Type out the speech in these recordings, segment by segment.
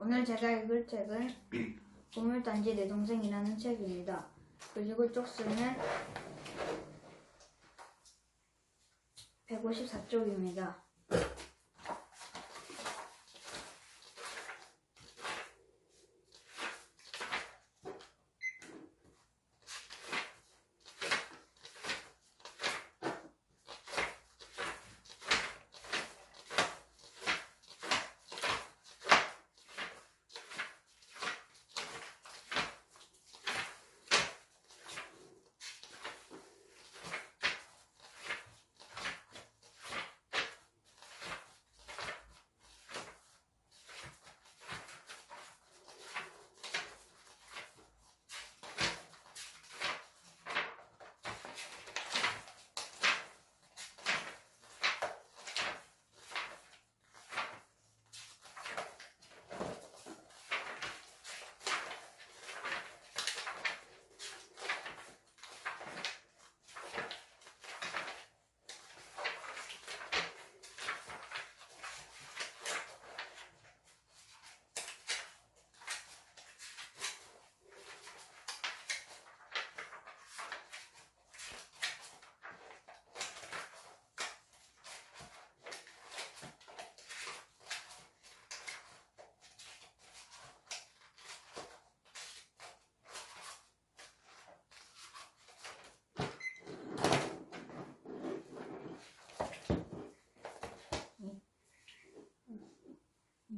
오늘 제가 읽을 책은 보물단지 내 동생이라는 책입니다. 그리고 쪽수는 154쪽입니다.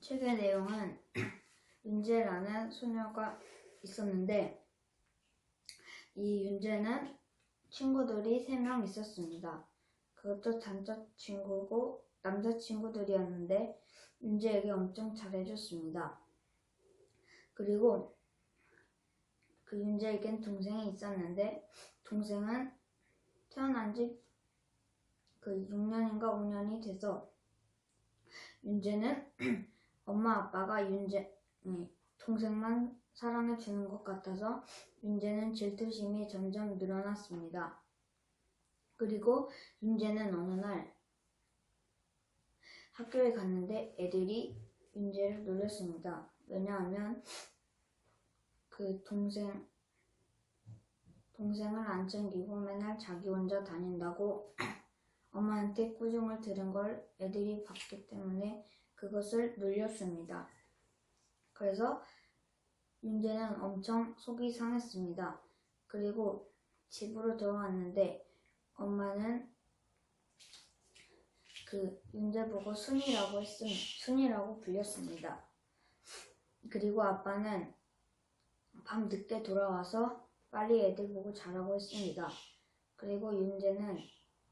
책의 내용은 윤재라는 소녀가 있었는데 이 윤재는 친구들이 3명 있었습니다. 그것도 단짝 친구고 남자친구들이었는데 윤재에게 엄청 잘해줬습니다. 그리고 그 윤재에겐 동생이 있었는데 동생은 태어난 지 그 6년인가 5년이 돼서 윤재는 엄마 아빠가 동생만 사랑해 주는 것 같아서 윤재는 질투심이 점점 늘어났습니다. 그리고 윤재는 어느 날 학교에 갔는데 애들이 윤재를 놀렸습니다. 왜냐하면 그 동생을 안 챙기고 맨날 자기 혼자 다닌다고 엄마한테 꾸중을 들은 걸 애들이 봤기 때문에 그것을 놀렸습니다. 그래서 윤재는 엄청 속이 상했습니다. 그리고 집으로 돌아왔는데 엄마는 그 윤재 보고 순이라고 불렸습니다. 그리고 아빠는 밤 늦게 돌아와서 빨리 애들 보고 자라고 했습니다. 그리고 윤재는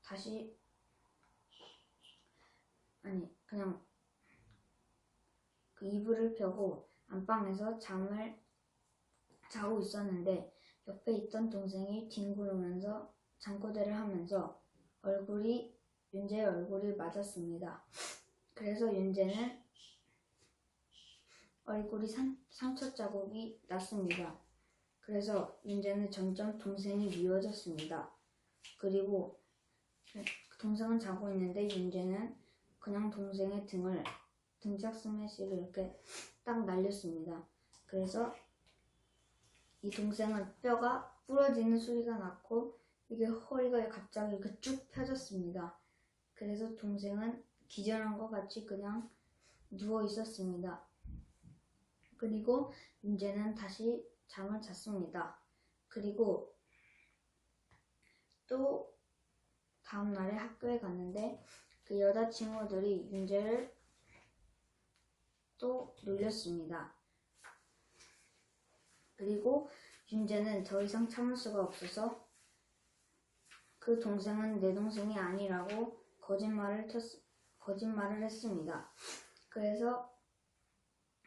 다시 그냥 그 이불을 펴고 안방에서 잠을 자고 있었는데 옆에 있던 동생이 뒹구르면서 잠꼬대를 하면서 윤재의 얼굴이 맞았습니다. 그래서 윤재는 얼굴이 상처 자국이 났습니다. 그래서 윤재는 점점 동생이 미워졌습니다. 그리고 동생은 자고 있는데 윤재는 그냥 동생의 등짝 스매시를 이렇게 딱 날렸습니다. 그래서 이 동생은 뼈가 부러지는 소리가 났고 이게 허리가 갑자기 이렇게 쭉 펴졌습니다. 그래서 동생은 기절한 것 같이 그냥 누워 있었습니다. 그리고 윤재는 다시 잠을 잤습니다. 그리고 또 다음 날에 학교에 갔는데 그 여자친구들이 윤재를 또 놀렸습니다. 그리고 윤재는 더 이상 참을 수가 없어서 그 동생은 내 동생이 아니라고 거짓말을 했습니다. 그래서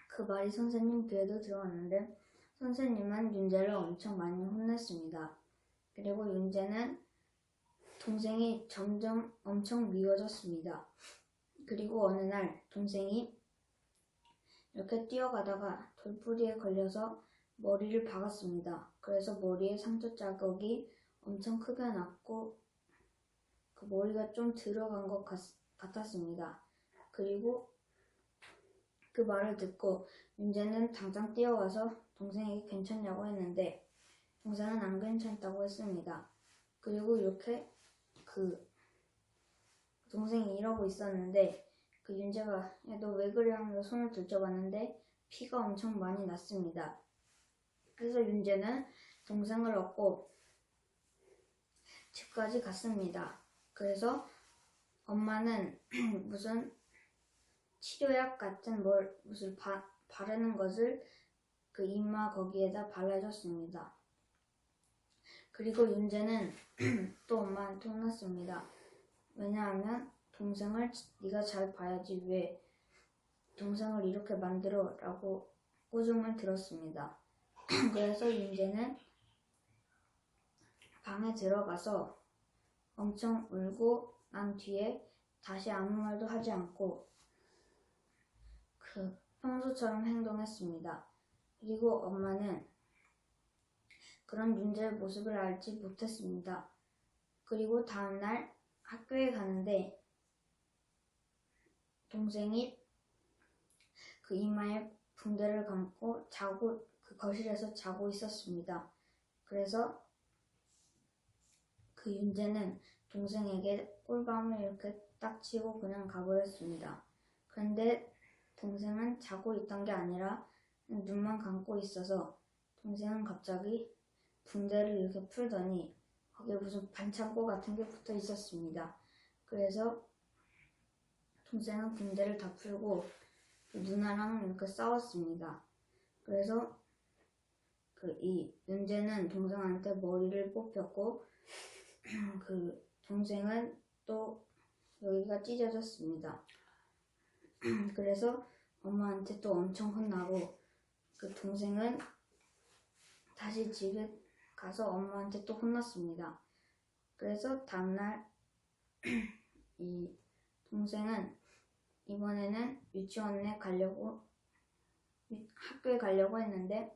그 말이 선생님 귀에도 들어왔는데 선생님은 윤재를 엄청 많이 혼냈습니다. 그리고 윤재는 동생이 점점 엄청 미워졌습니다. 그리고 어느 날 동생이 이렇게 뛰어가다가 돌부리에 걸려서 머리를 박았습니다. 그래서 머리에 상처 자국이 엄청 크게 났고 그 머리가 좀 들어간 것 같았습니다. 그리고 그 말을 듣고 윤재는 당장 뛰어가서 동생에게 괜찮냐고 했는데 동생은 안 괜찮다고 했습니다. 그리고 이렇게 그 동생이 이러고 있었는데 그 윤재가 야, 너 왜 그래 하면서 손을 들춰봤는데 피가 엄청 많이 났습니다. 그래서 윤재는 동생을 얻고 집까지 갔습니다. 그래서 엄마는 무슨 치료약 같은 무슨 바르는 것을 그 이마 거기에다 발라줬습니다. 그리고 윤재는 또 엄마한테 혼났습니다. 왜냐하면 동생을 네가 잘 봐야지 왜 동생을 이렇게 만들어 라고 꾸중을 들었습니다. 그래서 윤재는 방에 들어가서 엄청 울고 난 뒤에 다시 아무 말도 하지 않고 그 평소처럼 행동했습니다. 그리고 엄마는 그런 윤재의 모습을 알지 못했습니다. 그리고 다음날 학교에 가는데 동생이 그 이마에 붕대를 감고 그 거실에서 자고 있었습니다. 그래서 그 윤재는 동생에게 꿀밤을 이렇게 딱 치고 그냥 가버렸습니다. 그런데 동생은 자고 있던 게 아니라 눈만 감고 있어서 동생은 갑자기 붕대를 이렇게 풀더니 거기에 무슨 반창고 같은 게 붙어 있었습니다. 그래서 동생은 붕대를 다 풀고 누나랑 이렇게 싸웠습니다. 그래서 이 윤재는 동생한테 머리를 뽑혔고 그 동생은 또 여기가 찢어졌습니다. 그래서 엄마한테 또 엄청 혼나고 그 동생은 다시 집에 가서 엄마한테 또 혼났습니다. 그래서 다음날 이 동생은 이번에는 유치원에 학교에 가려고 했는데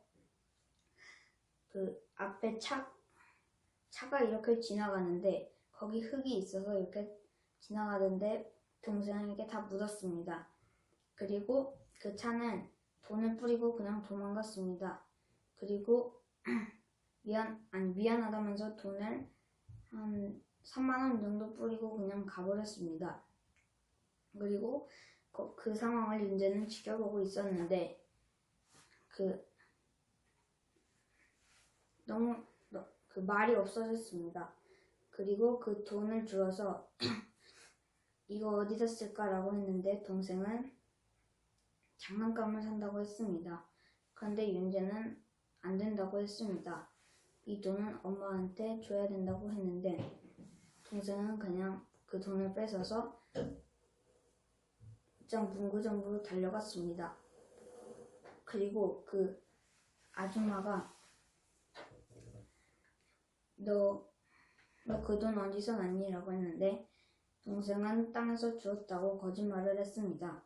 그 앞에 차가 이렇게 지나가는데 거기 흙이 있어서 이렇게 지나가던데 동생에게 다 묻었습니다. 그리고 그 차는 돈을 뿌리고 그냥 도망갔습니다. 그리고 미안하다면서 돈을 한 3만 원 정도 뿌리고 그냥 가버렸습니다. 그리고 그 상황을 윤재는 지켜보고 있었는데 너무 그 말이 없어졌습니다. 그리고 그 돈을 주어서 이거 어디다 쓸까라고 했는데 동생은 장난감을 산다고 했습니다. 그런데 윤재는 안 된다고 했습니다. 이 돈은 엄마한테 줘야 된다고 했는데 동생은 그냥 그 돈을 뺏어서 문구점으로 달려갔습니다. 그리고 그 아줌마가 너 그 돈 어디서 났니? 라고 했는데 동생은 땅에서 주웠다고 거짓말을 했습니다.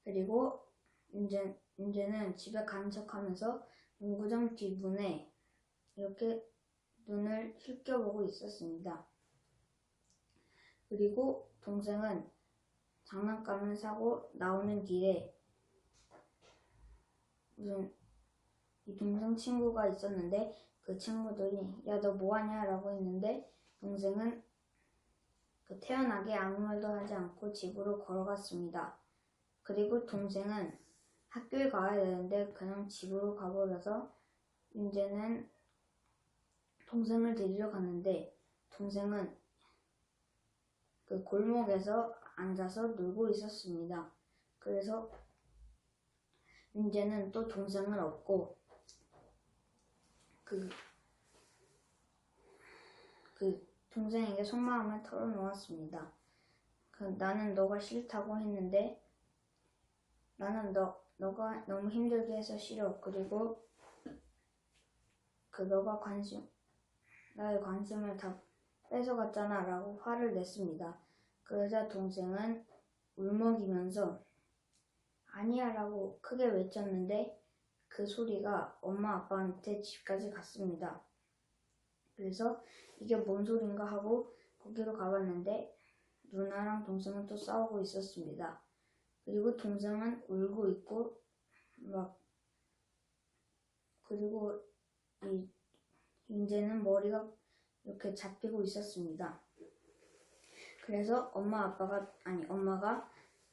그리고 윤재는 집에 간 척하면서 문구점 뒷문에 이렇게 눈을 힐껴보고 있었습니다. 그리고 동생은 장난감을 사고 나오는 길에 무슨 이 동생 친구가 있었는데 그 친구들이 야 너 뭐하냐 라고 했는데 동생은 태연하게 아무 말도 하지 않고 집으로 걸어갔습니다. 그리고 동생은 학교에 가야 되는데 그냥 집으로 가버려서 윤재는 동생을 데리러 갔는데 동생은 그 골목에서 앉아서 놀고 있었습니다. 그래서 윤재는 또 동생을 얻고 그 동생에게 속마음을 털어놓았습니다. 나는 너가 싫다고 했는데 나는 너가 너무 힘들게 해서 싫어. 그리고 너가 나의 관심을 다 뺏어갔잖아 라고 화를 냈습니다. 그러자 동생은 울먹이면서 아니야 라고 크게 외쳤는데 그 소리가 엄마 아빠한테 집까지 갔습니다. 그래서 이게 뭔 소린가 하고 거기로 가봤는데 누나랑 동생은 또 싸우고 있었습니다. 그리고 동생은 울고 있고 그리고 이 윤재는 머리가 이렇게 잡히고 있었습니다. 그래서 엄마가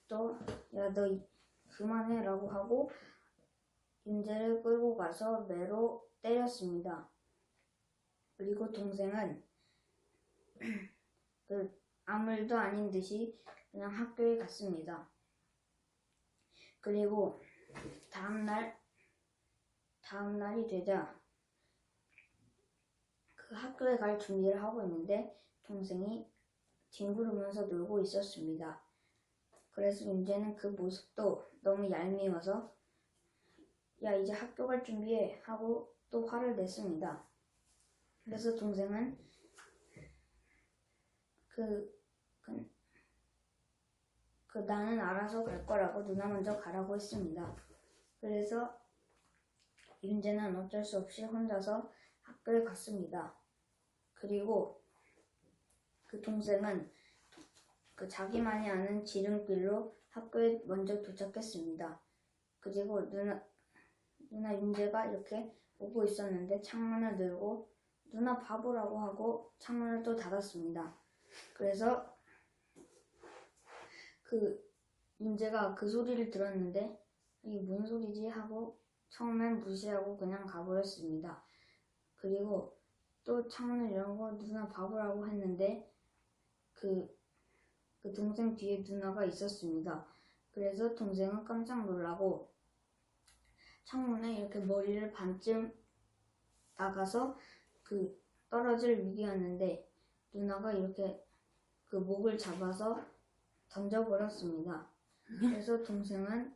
또 야 너 그만해라고 하고 윤재를 끌고 가서 매로 때렸습니다. 그리고 동생은 아무 일도 아닌 듯이 그냥 학교에 갔습니다. 그리고 다음날이 되자 그 학교에 갈 준비를 하고 있는데 동생이 뒹구르면서 놀고 있었습니다. 그래서 윤재는 그 모습도 너무 얄미워서 야 이제 학교 갈 준비해 하고 또 화를 냈습니다. 그래서 동생은 나는 알아서 갈 거라고 누나 먼저 가라고 했습니다. 그래서 윤재는 어쩔 수 없이 혼자서 학교에 갔습니다. 그리고 그 동생은 자기만이 아는 지름길로 학교에 먼저 도착했습니다. 그리고 누나 윤재가 이렇게 오고 있었는데 창문을 열고 누나 바보라고 하고 창문을 또 닫았습니다. 그래서 윤재가 그 소리를 들었는데 이게 뭔 소리지 하고 처음엔 무시하고 그냥 가버렸습니다. 그리고 또 창문을 열고 누나 바보라고 했는데 그 동생 뒤에 누나가 있었습니다. 그래서 동생은 깜짝 놀라고 창문에 이렇게 머리를 반쯤 나가서 떨어질 위기였는데 누나가 이렇게 목을 잡아서 던져버렸습니다. 그래서 동생은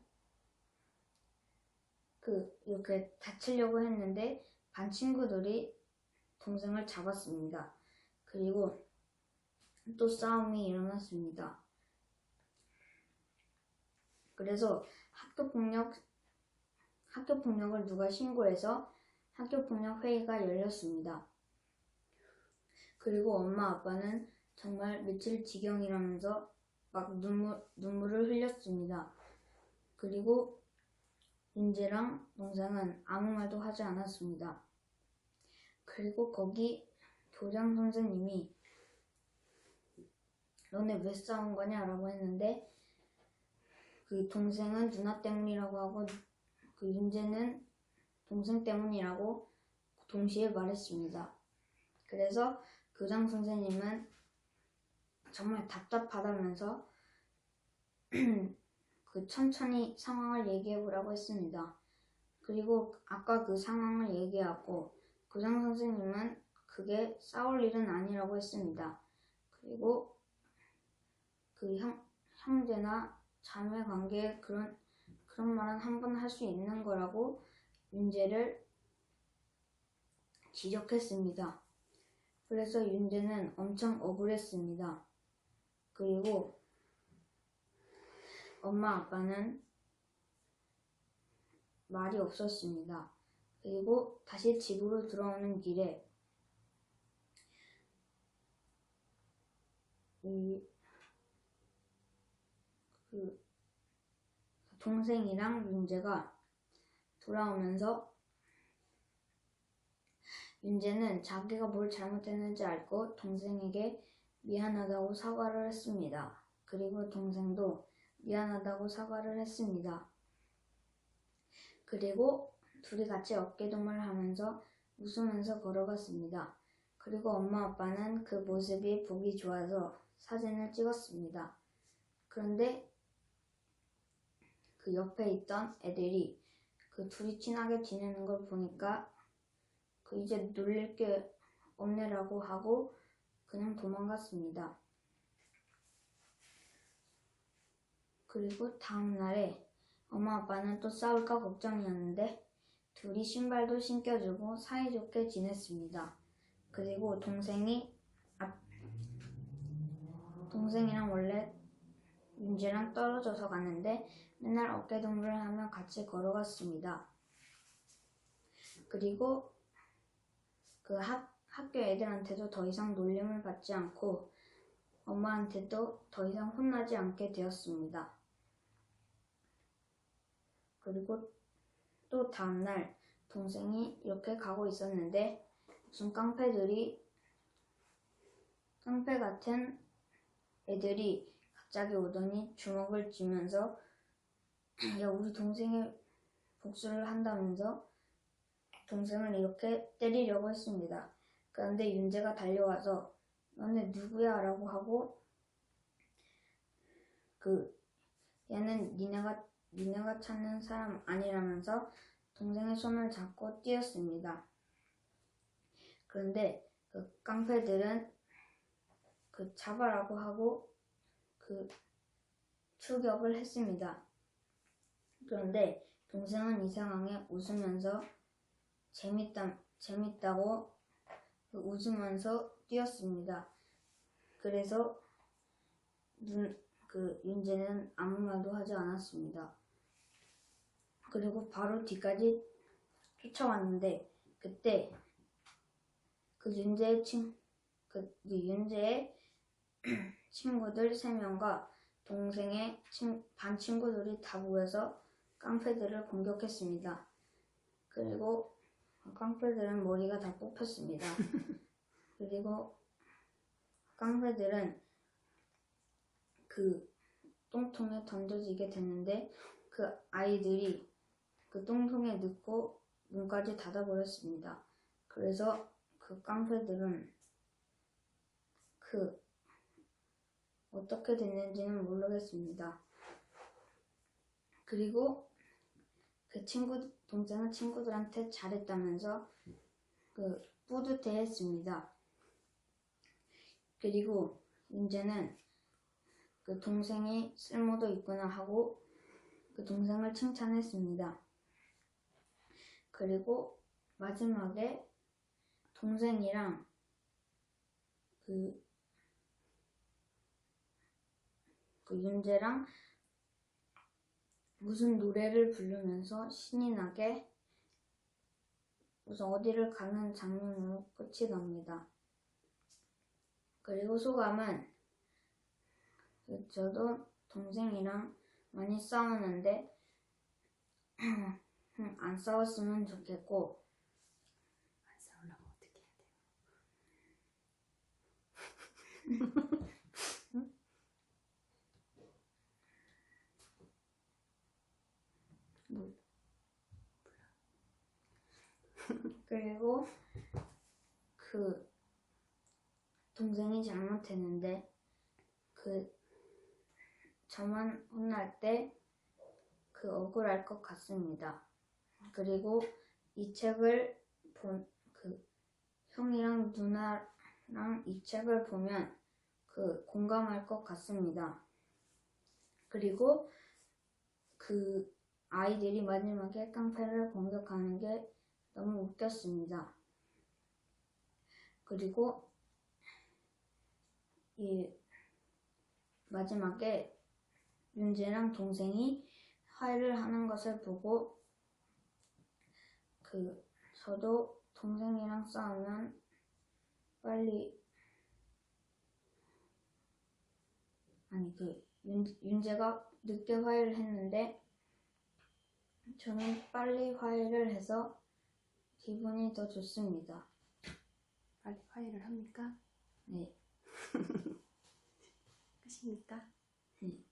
이렇게 다치려고 했는데 반 친구들이 동생을 잡았습니다. 그리고 또 싸움이 일어났습니다. 그래서 학교폭력을 누가 신고해서 학교폭력 회의가 열렸습니다. 그리고 엄마 아빠는 정말 며칠 지경이라면서 막 눈물을 흘렸습니다. 그리고 윤재랑 동생은 아무 말도 하지 않았습니다. 그리고 거기 교장 선생님이 너네 왜 싸운 거냐 라고 했는데 동생은 누나 때문이라고 하고 윤재는 동생 때문이라고 동시에 말했습니다. 그래서 교장 선생님은 정말 답답하다면서 천천히 상황을 얘기해보라고 했습니다. 그리고 아까 그 상황을 얘기하고 교장 선생님은 그게 싸울 일은 아니라고 했습니다. 그리고 형제나 자매 관계에 그런 말은 한 번 할 수 있는 거라고 윤재를 지적했습니다. 그래서 윤재는 엄청 억울했습니다. 그리고 엄마 아빠는 말이 없었습니다. 그리고 다시 집으로 돌아오는 길에 동생이랑 윤재가 돌아오면서 윤재는 자기가 뭘 잘못했는지 알고 동생에게 미안하다고 사과를 했습니다. 그리고 동생도 미안하다고 사과를 했습니다. 그리고 둘이 같이 어깨동무를 하면서 웃으면서 걸어갔습니다. 그리고 엄마 아빠는 그 모습이 보기 좋아서 사진을 찍었습니다. 그런데 그 옆에 있던 애들이 둘이 친하게 지내는 걸 보니까 이제 놀릴 게 없네라고 하고 그냥 도망갔습니다. 그리고 다음날에 엄마 아빠는 또 싸울까 걱정이었는데 둘이 신발도 신겨주고 사이좋게 지냈습니다. 그리고 동생이랑 원래 윤재랑 떨어져서 갔는데 맨날 어깨동무를 하며 같이 걸어갔습니다. 그리고 학교 애들한테도 더 이상 놀림을 받지 않고 엄마한테도 더 이상 혼나지 않게 되었습니다. 그리고 또 다음날 동생이 이렇게 가고 있었는데 무슨 깡패 같은 애들이 갑자기 오더니 주먹을 쥐면서 야, 우리 동생의 복수를 한다면서 동생을 이렇게 때리려고 했습니다. 그런데 윤재가 달려와서 너네 누구야? 라고 하고 얘는 니네가 찾는 사람 아니라면서 동생의 손을 잡고 뛰었습니다. 그런데 그 깡패들은 잡아라고 하고 추격을 했습니다. 그런데 동생은 이 상황에 웃으면서 재밌다고 웃으면서 뛰었습니다. 그래서 윤재는 아무 말도 하지 않았습니다. 그리고 바로 뒤까지 쫓아왔는데 그때 윤재의 친구들 3명과 동생의 반 친구들이 다 모여서 깡패들을 공격했습니다. 그리고 깡패들은 머리가 다 뽑혔습니다. 그리고 깡패들은 똥통에 던져지게 됐는데 아이들이 똥통에 넣고 문까지 닫아버렸습니다. 그래서 깡패들은 어떻게 됐는지는 모르겠습니다. 그리고 동생은 친구들한테 잘했다면서 뿌듯해했습니다. 그리고 윤재는 동생이 쓸모도 있구나 하고 동생을 칭찬했습니다. 그리고 마지막에 동생이랑 윤재랑 무슨 노래를 부르면서 신이 나게 무슨 어디를 가는 장면으로 끝이 납니다. 그리고 소감은 저도 동생이랑 많이 싸우는데 안 싸웠으면 좋겠고 안 싸우려면 어떻게 해야 돼요? 그리고 동생이 잘못했는데 저만 혼날 때 억울할 것 같습니다. 그리고 이 책을 형이랑 누나랑 이 책을 보면 공감할 것 같습니다. 그리고 아이들이 마지막에 깡패를 공격하는 게 너무 웃겼습니다. 그리고 마지막에 윤재랑 동생이 화해를 하는 것을 보고 저도 동생이랑 싸우면 윤재가 늦게 화해를 했는데 저는 빨리 화해를 해서 기분이 더 좋습니다. 빨리 화해를 합니까? 네. 끝입니까? 네.